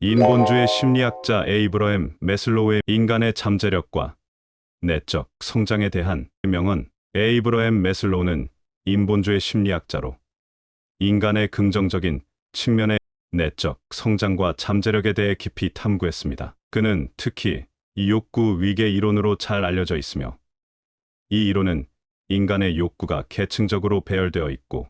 인본주의 심리학자 에이브러햄 매슬로우의 인간의 잠재력과 내적 성장에 대한 명언. 에이브러햄 매슬로우는 인본주의 심리학자로 인간의 긍정적인 측면의 내적 성장과 잠재력에 대해 깊이 탐구했습니다. 그는 특히 이 욕구 위계 이론으로 잘 알려져 있으며, 이 이론은 인간의 욕구가 계층적으로 배열되어 있고,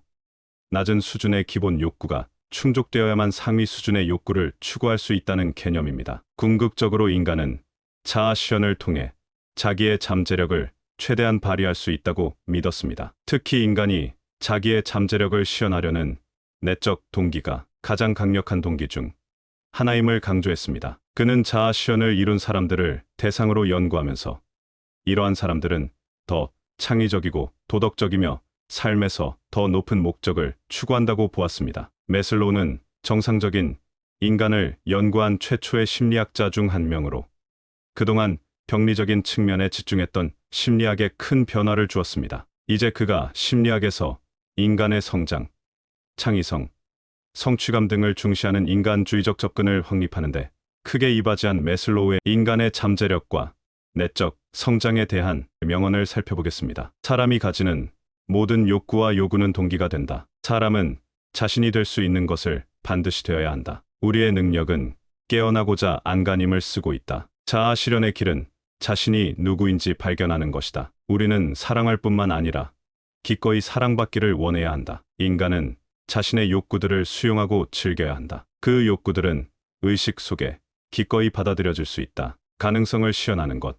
낮은 수준의 기본 욕구가 충족되어야만 상위 수준의 욕구를 추구할 수 있다는 개념입니다. 궁극적으로 인간은 자아 실현을 통해 자기의 잠재력을 최대한 발휘할 수 있다고 믿었습니다. 특히 인간이 자기의 잠재력을 실현하려는 내적 동기가 가장 강력한 동기 중 하나임을 강조했습니다. 그는 자아 실현을 이룬 사람들을 대상으로 연구하면서 이러한 사람들은 더 창의적이고 도덕적이며 삶에서 더 높은 목적을 추구한다고 보았습니다. 매슬로우는 정상적인 인간을 연구한 최초의 심리학자 중 한 명으로 그동안 병리적인 측면에 집중했던 심리학에 큰 변화를 주었습니다. 이제 그가 심리학에서 인간의 성장, 창의성, 성취감 등을 중시하는 인간주의적 접근을 확립하는데 크게 이바지한 매슬로우의 인간의 잠재력과 내적 성장에 대한 명언을 살펴보겠습니다. 사람이 가지는 모든 욕구와 요구는 동기가 된다. 사람은 자신이 될 수 있는 것을 반드시 되어야 한다. 우리의 능력은 깨어나고자 안간힘을 쓰고 있다. 자아 실현의 길은 자신이 누구인지 발견하는 것이다. 우리는 사랑할 뿐만 아니라 기꺼이 사랑받기를 원해야 한다. 인간은 자신의 욕구들을 수용하고 즐겨야 한다. 그 욕구들은 의식 속에 기꺼이 받아들여질 수 있다. 가능성을 실현하는 것,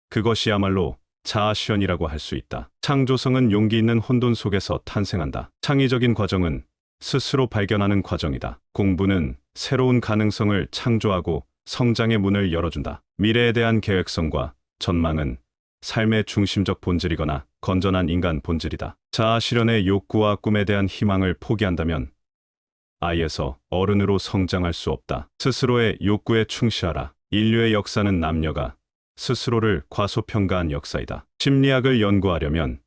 그것이야말로 자아 실현이라고 할 수 있다. 창조성은 용기 있는 혼돈 속에서 탄생한다. 창의적인 과정은 스스로 발견하는 과정이다. 공부는 새로운 가능성을 창조하고 성장의 문을 열어준다. 미래에 대한 계획성과 전망은 삶의 중심적 본질이거나 건전한 인간 본질이다. 자아 실현의 욕구와 꿈에 대한 희망을 포기한다면 아이에서 어른으로 성장할 수 없다. 스스로의 욕구에 충실하라. 인류의 역사는 남녀가 스스로를 과소평가한 역사이다. 심리학을 연구하려면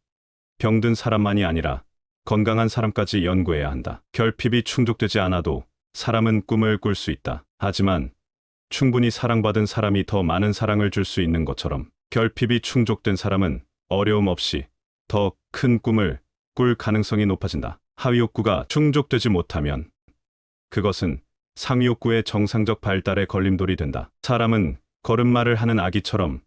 병든 사람만이 아니라 건강한 사람까지 연구해야 한다. 결핍이 충족되지 않아도 사람은 꿈을 꿀 수 있다. 하지만 충분히 사랑받은 사람이 더 많은 사랑을 줄 수 있는 것처럼 결핍이 충족된 사람은 어려움 없이 더 큰 꿈을 꿀 가능성이 높아진다. 하위 욕구가 충족되지 못하면 그것은 상위 욕구의 정상적 발달에 걸림돌이 된다. 사람은 걸음마를 하는 아기처럼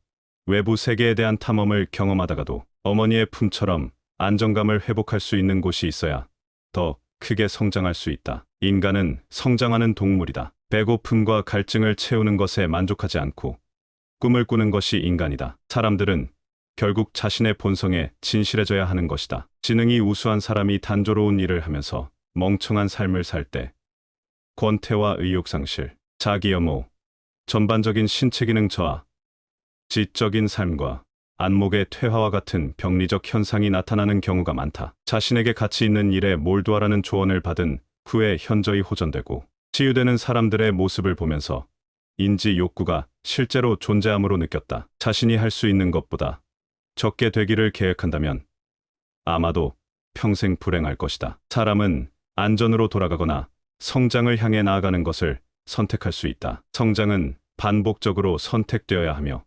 외부 세계에 대한 탐험을 경험하다가도 어머니의 품처럼 안정감을 회복할 수 있는 곳이 있어야 더 크게 성장할 수 있다. 인간은 성장하는 동물이다. 배고픔과 갈증을 채우는 것에 만족하지 않고 꿈을 꾸는 것이 인간이다. 사람들은 결국 자신의 본성에 진실해져야 하는 것이다. 지능이 우수한 사람이 단조로운 일을 하면서 멍청한 삶을 살 때 권태와 의욕상실, 자기혐오, 전반적인 신체 기능 저하, 지적인 삶과 안목의 퇴화와 같은 병리적 현상이 나타나는 경우가 많다. 자신에게 가치 있는 일에 몰두하라는 조언을 받은 후에 현저히 호전되고 치유되는 사람들의 모습을 보면서 인지 욕구가 실제로 존재함으로 느꼈다. 자신이 할 수 있는 것보다 적게 되기를 계획한다면 아마도 평생 불행할 것이다. 사람은 안전으로 돌아가거나 성장을 향해 나아가는 것을 선택할 수 있다. 성장은 반복적으로 선택되어야 하며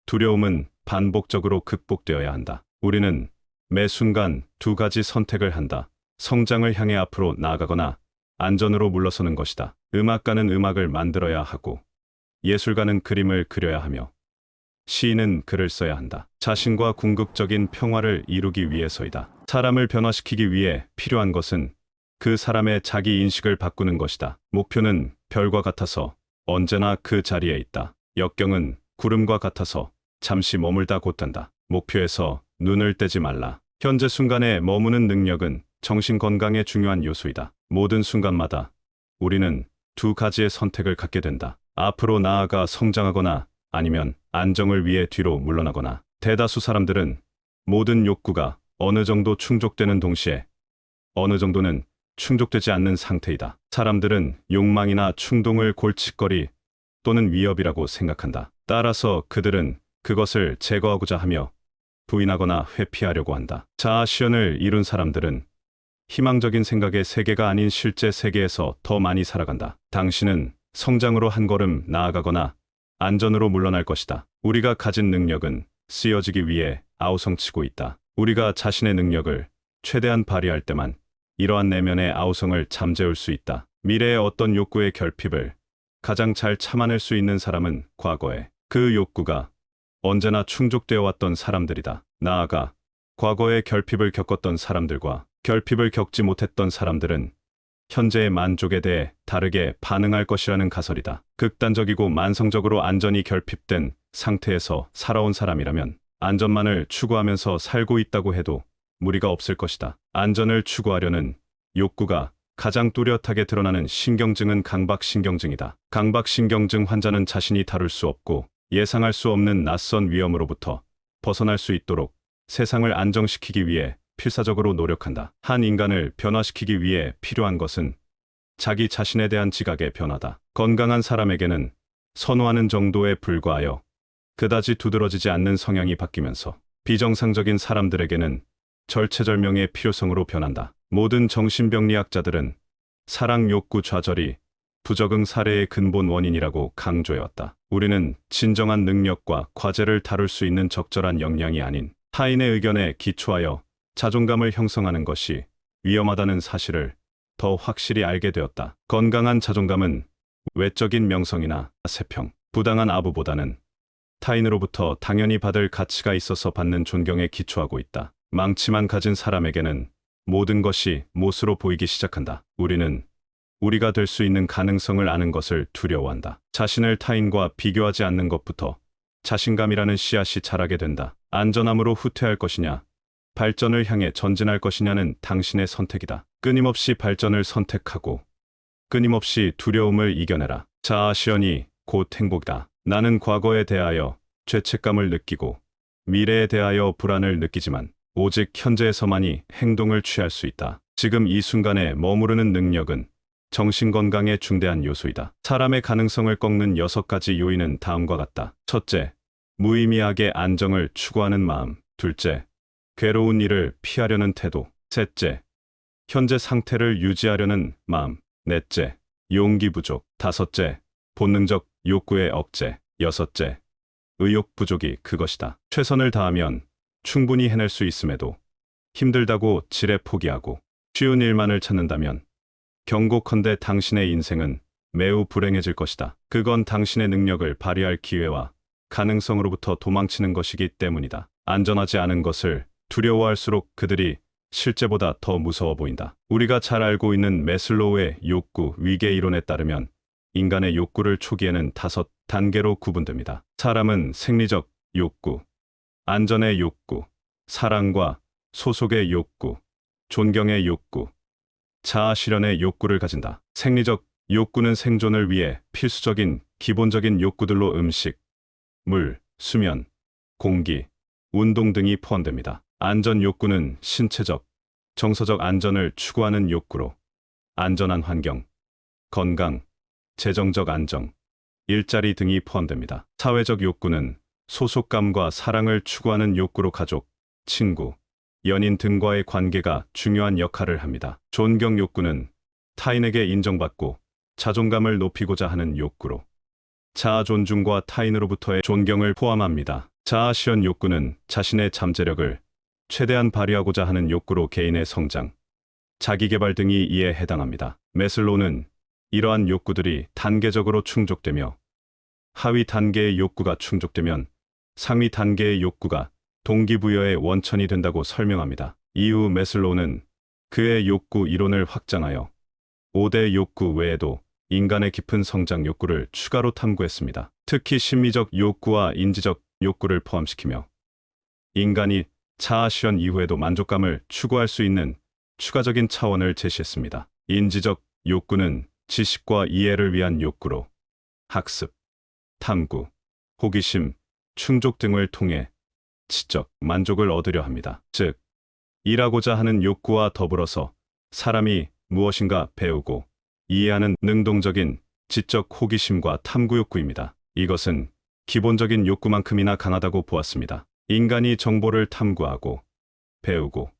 두려움은 반복적으로 극복되어야 한다. 우리는 매 순간 두 가지 선택을 한다. 성장을 향해 앞으로 나아가거나 안전으로 물러서는 것이다. 음악가는 음악을 만들어야 하고 예술가는 그림을 그려야 하며 시인은 글을 써야 한다. 자신과 궁극적인 평화를 이루기 위해서이다. 사람을 변화시키기 위해 필요한 것은 그 사람의 자기 인식을 바꾸는 것이다. 목표는 별과 같아서 언제나 그 자리에 있다. 역경은 구름과 같아서 잠시 머물다 곧단다. 목표에서 눈을 떼지 말라. 현재 순간에 머무는 능력은 정신 건강의 중요한 요소이다. 모든 순간마다 우리는 두 가지의 선택을 갖게 된다. 앞으로 나아가 성장하거나 아니면 안정을 위해 뒤로 물러나거나. 대다수 사람들은 모든 욕구가 어느 정도 충족되는 동시에 어느 정도는 충족되지 않는 상태이다. 사람들은 욕망이나 충동을 골칫거리 또는 위협이라고 생각한다. 따라서 그들은 그것을 제거하고자 하며 부인하거나 회피하려고 한다. 자아 실현을 이룬 사람들은 희망적인 생각의 세계가 아닌 실제 세계에서 더 많이 살아간다. 당신은 성장으로 한 걸음 나아가거나 안전으로 물러날 것이다. 우리가 가진 능력은 쓰여지기 위해 아우성치고 있다. 우리가 자신의 능력을 최대한 발휘할 때만 이러한 내면의 아우성을 잠재울 수 있다. 미래의 어떤 욕구의 결핍을 가장 잘 참아낼 수 있는 사람은 과거에 그 욕구가 언제나 충족되어 왔던 사람들이다. 나아가 과거에 결핍을 겪었던 사람들과 결핍을 겪지 못했던 사람들은 현재의 만족에 대해 다르게 반응할 것이라는 가설이다. 극단적이고 만성적으로 안전이 결핍된 상태에서 살아온 사람이라면 안전만을 추구하면서 살고 있다고 해도 무리가 없을 것이다. 안전을 추구하려는 욕구가 가장 뚜렷하게 드러나는 신경증은 강박신경증이다. 강박신경증 환자는 자신이 다룰 수 없고 예상할 수 없는 낯선 위험으로부터 벗어날 수 있도록 세상을 안정시키기 위해 필사적으로 노력한다. 한 인간을 변화시키기 위해 필요한 것은 자기 자신에 대한 지각의 변화다. 건강한 사람에게는 선호하는 정도에 불과하여 그다지 두드러지지 않는 성향이 바뀌면서 비정상적인 사람들에게는 절체절명의 필요성으로 변한다. 모든 정신병리학자들은 사랑 욕구 좌절이 부적응 사례의 근본 원인이라고 강조해왔다. 우리는 진정한 능력과 과제를 다룰 수 있는 적절한 역량이 아닌 타인의 의견에 기초하여 자존감을 형성하는 것이 위험하다는 사실을 더 확실히 알게 되었다. 건강한 자존감은 외적인 명성이나 세평, 부당한 아부보다는 타인으로부터 당연히 받을 가치가 있어서 받는 존경에 기초하고 있다. 망치만 가진 사람에게는 모든 것이 못으로 보이기 시작한다. 우리는 우리가 될 수 있는 가능성을 아는 것을 두려워한다. 자신을 타인과 비교하지 않는 것부터 자신감이라는 씨앗이 자라게 된다. 안전함으로 후퇴할 것이냐, 발전을 향해 전진할 것이냐는 당신의 선택이다. 끊임없이 발전을 선택하고 끊임없이 두려움을 이겨내라. 자아 실현이 곧 행복이다. 나는 과거에 대하여 죄책감을 느끼고 미래에 대하여 불안을 느끼지만 오직 현재에서만이 행동을 취할 수 있다. 지금 이 순간에 머무르는 능력은 정신건강의 중대한 요소이다. 사람의 가능성을 꺾는 6가지 요인은 다음과 같다. 첫째, 무의미하게 안정을 추구하는 마음. 둘째, 괴로운 일을 피하려는 태도. 셋째, 현재 상태를 유지하려는 마음. 넷째, 용기 부족. 다섯째, 본능적 욕구의 억제. 여섯째, 의욕 부족이 그것이다. 최선을 다하면 충분히 해낼 수 있음에도 힘들다고 지레 포기하고 쉬운 일만을 찾는다면 경고컨대 당신의 인생은 매우 불행해질 것이다. 그건 당신의 능력을 발휘할 기회와 가능성으로부터 도망치는 것이기 때문이다. 안전하지 않은 것을 두려워할수록 그들이 실제보다 더 무서워 보인다. 우리가 잘 알고 있는 매슬로우의 욕구 위계 이론에 따르면 인간의 욕구를 초기에는 5단계로 구분됩니다. 사람은 생리적 욕구, 안전의 욕구, 사랑과 소속의 욕구, 존경의 욕구, 자아 실현의 욕구를 가진다. 생리적 욕구는 생존을 위해 필수적인 기본적인 욕구들로 음식, 물, 수면, 공기, 운동 등이 포함됩니다. 안전 욕구는 신체적, 정서적 안전을 추구하는 욕구로 안전한 환경, 건강, 재정적 안정, 일자리 등이 포함됩니다. 사회적 욕구는 소속감과 사랑을 추구하는 욕구로 가족, 친구, 연인 등과의 관계가 중요한 역할을 합니다. 존경 욕구는 타인에게 인정받고 자존감을 높이고자 하는 욕구로 자아 존중과 타인으로부터의 존경을 포함합니다. 자아 실현 욕구는 자신의 잠재력을 최대한 발휘하고자 하는 욕구로 개인의 성장, 자기개발 등이 이에 해당합니다. 매슬로우는 이러한 욕구들이 단계적으로 충족되며 하위 단계의 욕구가 충족되면 상위 단계의 욕구가 동기부여의 원천이 된다고 설명합니다. 이후 매슬로우는 그의 욕구 이론을 확장하여 5대 욕구 외에도 인간의 깊은 성장 욕구를 추가로 탐구했습니다. 특히 심미적 욕구와 인지적 욕구를 포함시키며 인간이 자아 실현 이후에도 만족감을 추구할 수 있는 추가적인 차원을 제시했습니다. 인지적 욕구는 지식과 이해를 위한 욕구로 학습, 탐구, 호기심, 충족 등을 통해 지적 만족을 얻으려 합니다. 즉, 일하고자 하는 욕구와 더불어서 사람이 무엇인가 배우고 이해하는 능동적인 지적 호기심과 탐구 욕구입니다. 이것은 기본적인 욕구만큼이나 강하다고 보았습니다. 인간이 정보를 탐구하고 배우고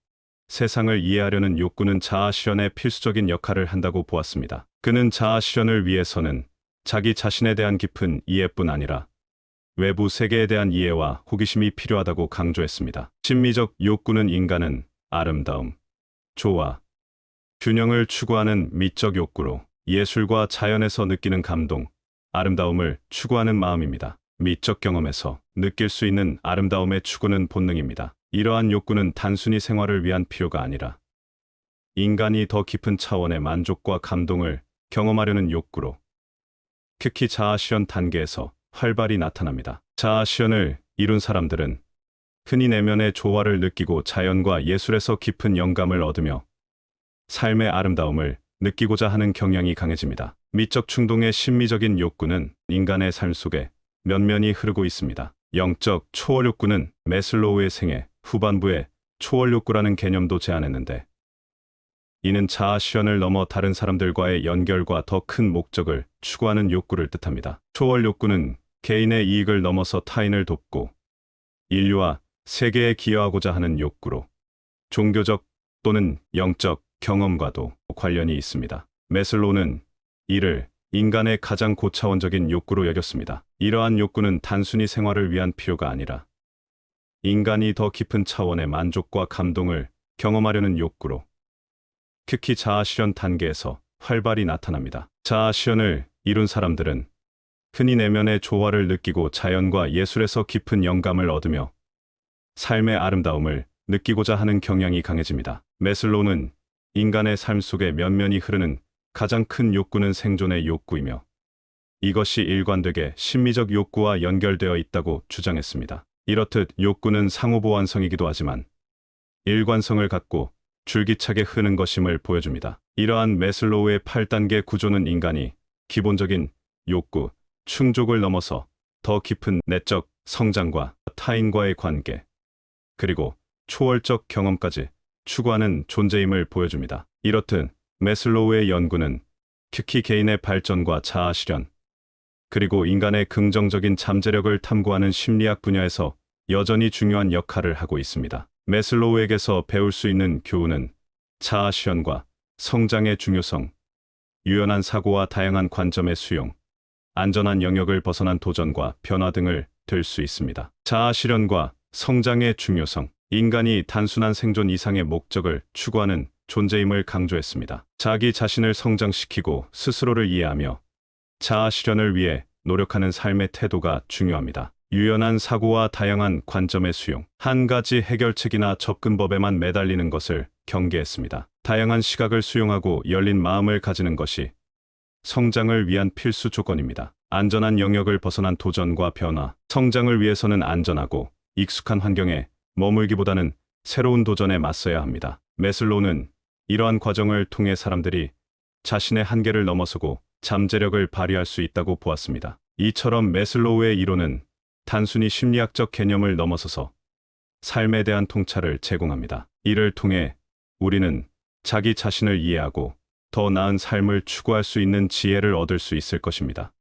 세상을 이해하려는 욕구는 자아 실현의 필수적인 역할을 한다고 보았습니다. 그는 자아 실현을 위해서는 자기 자신에 대한 깊은 이해뿐 아니라 외부 세계에 대한 이해와 호기심이 필요하다고 강조했습니다. 심미적 욕구는 인간은 아름다움, 조화, 균형을 추구하는 미적 욕구로 예술과 자연에서 느끼는 감동, 아름다움을 추구하는 마음입니다. 미적 경험에서 느낄 수 있는 아름다움의 추구는 본능입니다. 이러한 욕구는 단순히 생활을 위한 필요가 아니라 인간이 더 깊은 차원의 만족과 감동을 경험하려는 욕구로 특히 자아실현 단계에서 활발히 나타납니다. 자아실현을 이룬 사람들은 흔히 내면의 조화를 느끼고 자연과 예술에서 깊은 영감을 얻으며 삶의 아름다움을 느끼고자 하는 경향이 강해집니다. 미적 충동의 심미적인 욕구는 인간의 삶 속에 면면이 흐르고 있습니다. 영적 초월 욕구는 매슬로우의 생애 후반부에 초월 욕구라는 개념도 제안했는데, 이는 자아 실현을 넘어 다른 사람들과의 연결과 더 큰 목적을 추구하는 욕구를 뜻합니다. 초월 욕구는 개인의 이익을 넘어서 타인을 돕고 인류와 세계에 기여하고자 하는 욕구로 종교적 또는 영적 경험과도 관련이 있습니다. 매슬로우는 이를 인간의 가장 고차원적인 욕구로 여겼습니다. 이러한 욕구는 단순히 생활을 위한 필요가 아니라 인간이 더 깊은 차원의 만족과 감동을 경험하려는 욕구로 특히 자아 실현 단계에서 활발히 나타납니다. 자아 실현을 이룬 사람들은 흔히 내면의 조화를 느끼고 자연과 예술에서 깊은 영감을 얻으며 삶의 아름다움을 느끼고자 하는 경향이 강해집니다. 매슬로우는 인간의 삶 속에 면면이 흐르는 가장 큰 욕구는 생존의 욕구이며 이것이 일관되게 심미적 욕구와 연결되어 있다고 주장했습니다. 이렇듯 욕구는 상호보완성이기도 하지만 일관성을 갖고 줄기차게 흐르는 것임을 보여줍니다. 이러한 매슬로우의 8단계 구조는 인간이 기본적인 욕구, 충족을 넘어서 더 깊은 내적 성장과 타인과의 관계, 그리고 초월적 경험까지 추구하는 존재임을 보여줍니다. 이렇듯 매슬로우의 연구는 특히 개인의 발전과 자아 실현, 그리고 인간의 긍정적인 잠재력을 탐구하는 심리학 분야에서 여전히 중요한 역할을 하고 있습니다. 매슬로우에게서 배울 수 있는 교훈은 자아 실현과 성장의 중요성, 유연한 사고와 다양한 관점의 수용, 안전한 영역을 벗어난 도전과 변화 등을 들 수 있습니다. 자아 실현과 성장의 중요성, 인간이 단순한 생존 이상의 목적을 추구하는 존재임을 강조했습니다. 자기 자신을 성장시키고 스스로를 이해하며 자아 실현을 위해 노력하는 삶의 태도가 중요합니다. 유연한 사고와 다양한 관점의 수용, 한 가지 해결책이나 접근법에만 매달리는 것을 경계했습니다. 다양한 시각을 수용하고 열린 마음을 가지는 것이 성장을 위한 필수 조건입니다. 안전한 영역을 벗어난 도전과 변화, 성장을 위해서는 안전하고 익숙한 환경에 머물기보다는 새로운 도전에 맞서야 합니다. 매슬로우는 이러한 과정을 통해 사람들이 자신의 한계를 넘어서고 잠재력을 발휘할 수 있다고 보았습니다. 이처럼 매슬로우의 이론은 단순히 심리학적 개념을 넘어서서 삶에 대한 통찰을 제공합니다. 이를 통해 우리는 자기 자신을 이해하고 더 나은 삶을 추구할 수 있는 지혜를 얻을 수 있을 것입니다.